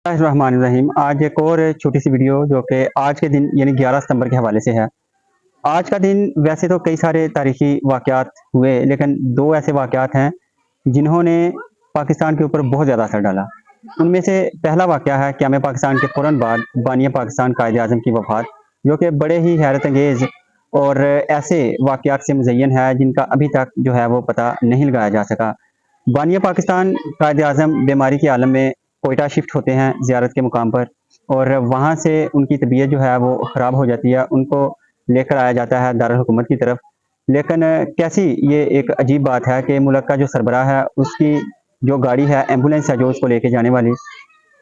रहमान। आज एक और छोटी सी वीडियो जो कि आज के दिन यानी 11 सितंबर के हवाले से है। आज का दिन वैसे तो कई सारे तारीखी वाक़यात हुए, लेकिन दो ऐसे वाक़यात हैं जिन्होंने पाकिस्तान के ऊपर बहुत ज़्यादा असर डाला। उनमें से पहला वाक़या है क़याम पाकिस्तान के फ़ौरन बाद बानी पाकिस्तान कायद-ए-आज़म की वफ़ात, जो कि बड़े ही हैरत अंगेज़ और ऐसे वाक़यात से मुज़य्यन है जिनका अभी तक जो है वो पता नहीं लगाया जा सका। बानी पाकिस्तान कायद-ए-आज़म बीमारी के आलम में कोयटा शिफ्ट होते हैं ज़ियारत के मुकाम पर, और वहाँ से उनकी तबीयत जो है वो ख़राब हो जाती है। उनको लेकर आया जाता है दारुल हुकूमत की तरफ। लेकिन कैसी ये एक अजीब बात है कि मुल्क का जो सरबराह है, उसकी जो गाड़ी है, एम्बुलेंस है जो उसको लेके जाने वाली,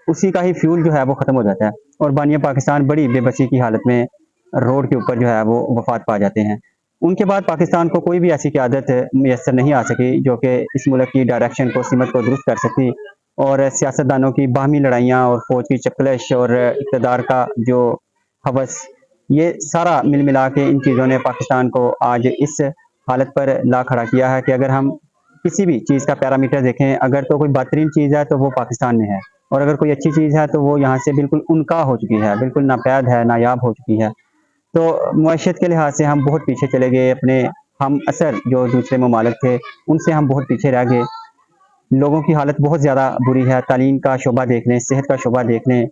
उसी का ही फ्यूल जो है वो ख़त्म हो जाता है और बानी पाकिस्तान बड़ी बेबसी की हालत में रोड के ऊपर जो है वो वफ़ात पा जाते हैं। उनके बाद पाकिस्तान को कोई भी ऐसी क़यादत मैसर नहीं आ सकी जो कि इस मुल्क की डायरेक्शन को, सिमत को दुरुस्त कर सकती, और सियासतदानों की बाहमी लड़ाइयाँ और फ़ौज की चपकलश और इक़्तिदार का जो हवस, ये सारा मिल मिला के इन चीज़ों ने पाकिस्तान को आज इस हालत पर ला खड़ा किया है कि अगर हम किसी भी चीज़ का पैरामीटर देखें, अगर तो कोई बेहतरीन चीज़ है तो वो पाकिस्तान में है, और अगर कोई अच्छी चीज़ है तो वो यहाँ से बिल्कुल उनका हो चुकी है, बिल्कुल नापैद है, नायाब हो चुकी है। तो मुआशरत के लिहाज से हम बहुत पीछे चले गए। अपने हम असर जो दूसरे ममालिक थे उनसे हम बहुत पीछे रह गए। लोगों की हालत बहुत ज़्यादा बुरी है। तालीम का शोबा देख लें, सेहत का शोबा देख लें,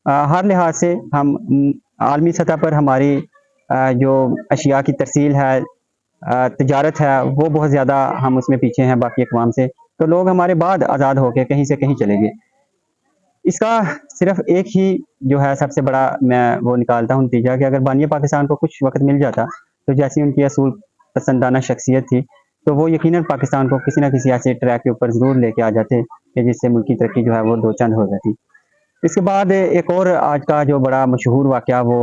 हर लिहाज से हम आलमी सतह पर हमारी जो अशिया की तरसील है, तजारत है, वो बहुत ज़्यादा हम उसमें पीछे हैं बाकी अक़वाम से। तो लोग हमारे बाद आज़ाद होकर कहीं से कहीं चले गए। इसका सिर्फ एक ही जो है सबसे बड़ा मैं वो निकालता हूँ नतीजा कि अगर बानी पाकिस्तान को कुछ वक्त मिल जाता, तो जैसी उनकी असूल पसंदाना शख्सियत थी, तो वो यकीनन पाकिस्तान को किसी न किसी ऐसे ट्रैक के ऊपर ज़रूर लेके आ जाते कि जिससे मुल्क की तरक्की जो है वो दो चंद हो जाती। इसके बाद एक और आज का जो बड़ा मशहूर वाक़या वो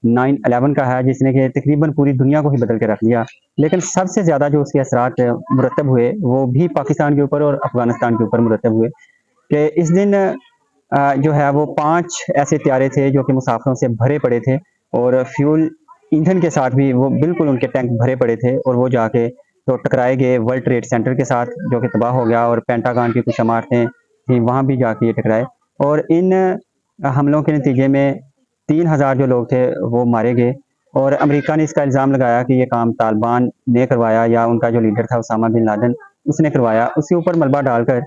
9/11 का है, जिसने कि तकरीबन पूरी दुनिया को ही बदल के रख दिया। लेकिन सबसे ज़्यादा जो उसके असरात मुरतब हुए वो भी पाकिस्तान के ऊपर और अफ़गानिस्तान के ऊपर मुरतब हुए कि इस दिन जो है वो 5 ऐसे त्यारे थे जो कि मुसाफिरों से भरे पड़े थे, और फ्यूल ईंधन के साथ भी वो बिल्कुल उनके टैंक भरे पड़े थे, और वो जाके तो टकराए गए वर्ल्ड ट्रेड सेंटर के साथ जो कि तबाह हो गया, और पेंटागन की कुछ इमारतें थी वहाँ भी जाके ये टकराए, और इन हमलों के नतीजे में 3000 जो लोग थे वो मारे गए। और अमेरिका ने इसका इल्ज़ाम लगाया कि ये काम तालिबान ने करवाया, या उनका जो लीडर था उसामा बिन लादेन उसने करवाया। उसके ऊपर मलबा डालकर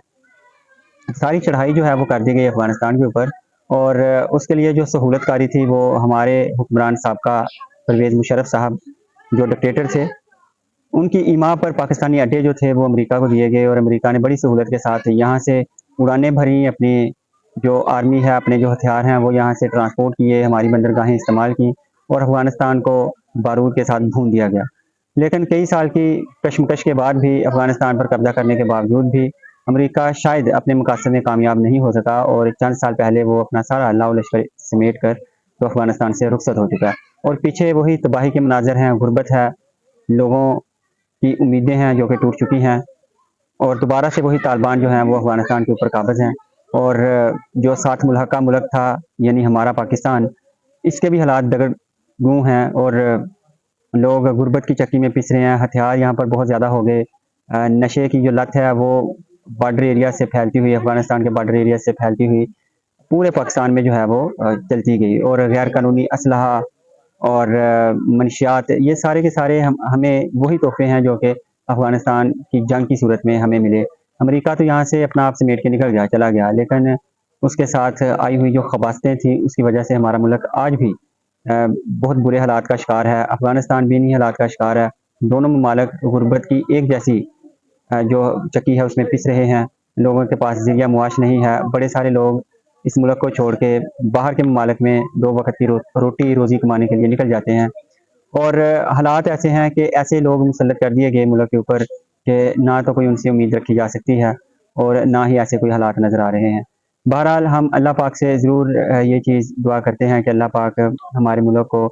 सारी चढ़ाई जो है वो कर दी गई अफ़गानिस्तान के ऊपर, और उसके लिए जो सहूलतकारी थी वो हमारे हुक्मरान साहबका परवेज़ मुशर्रफ साहब जो डिक्टेटर थे, उनकी ईमा पर पाकिस्तानी अड्डे जो थे वो अमेरिका को दिए गए, और अमेरिका ने बड़ी सहूलत के साथ यहाँ से उड़ानें भरी, अपनी जो आर्मी है, अपने जो हथियार हैं वो यहाँ से ट्रांसपोर्ट किए, हमारी बंदरगाहें इस्तेमाल की, और अफ़गानिस्तान को बारूद के साथ भून दिया गया। लेकिन कई साल की कशमकश के बाद भी, अफ़गानिस्तान पर कब्जा करने के बावजूद भी, अमेरिका शायद अपने मकासद में कामयाब नहीं हो सका, और चंद साल पहले वो अपना सारा लाओ लश्कर समेट कर तो अफ़गानिस्तान से रुखसत हो चुका है, और पीछे वही तबाही के मनाज़र हैं, गुर्बत है, लोगों की उम्मीदें हैं जो कि टूट चुकी हैं, और दोबारा से वही तालिबान जो हैं वो अफ़गानिस्तान के ऊपर काबिज़ हैं, और जो साथ मुल्हका मुल्क था यानी हमारा पाकिस्तान, इसके भी हालात दगड़गूं हैं, और लोग गुर्बत की चक्की में पिस रहे हैं। हथियार यहाँ पर बहुत ज़्यादा हो गए। नशे की जो लत है वो बॉर्डर एरिया से फैलती हुई, अफ़गानिस्तान के बॉर्डर एरिया से फैलती हुई पूरे पाकिस्तान में जो है वो चलती गई, और गैर कानूनी असलहा और मनशियात, ये सारे के सारे हमें वही तोहफे हैं जो कि अफ़गानिस्तान की जंग की सूरत में हमें मिले। अमेरिका तो यहाँ से अपना आप समेट के निकल गया, चला गया, लेकिन उसके साथ आई हुई जो खबासतें थी उसकी वजह से हमारा मुल्क आज भी बहुत बुरे हालात का शिकार है। अफ़गानिस्तान भी इन्हीं हालात का शिकार है। दोनों ममालिक गुर्बत की एक जैसी जो चक्की है उसमें पिस रहे हैं। लोगों के पास ज़रिया मुआश नहीं है। बड़े सारे लोग इस मुल्क को छोड़ के बाहर के ममालिक में 2 वक़्त की रोटी रोज़ी कमाने के लिए निकल जाते हैं, और हालात ऐसे हैं कि ऐसे लोग मुसल्लत कर दिए गए मुल्क के ऊपर कि ना तो कोई उनसे उम्मीद रखी जा सकती है, और ना ही ऐसे कोई हालात नज़र आ रहे हैं। बहरहाल हम अल्लाह पाक से ज़रूर ये चीज़ दुआ करते हैं कि अल्लाह पाक हमारे मुल्क को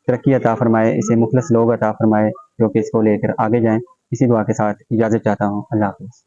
तरक्की अता फ़रमाए, इसे मुखलस लोग अता फ़रमाए जो कि इसको लेकर आगे जाएँ। इसी दुआ के साथ इजाज़त चाहता हूँ। अल्लाह हाफ़िज़।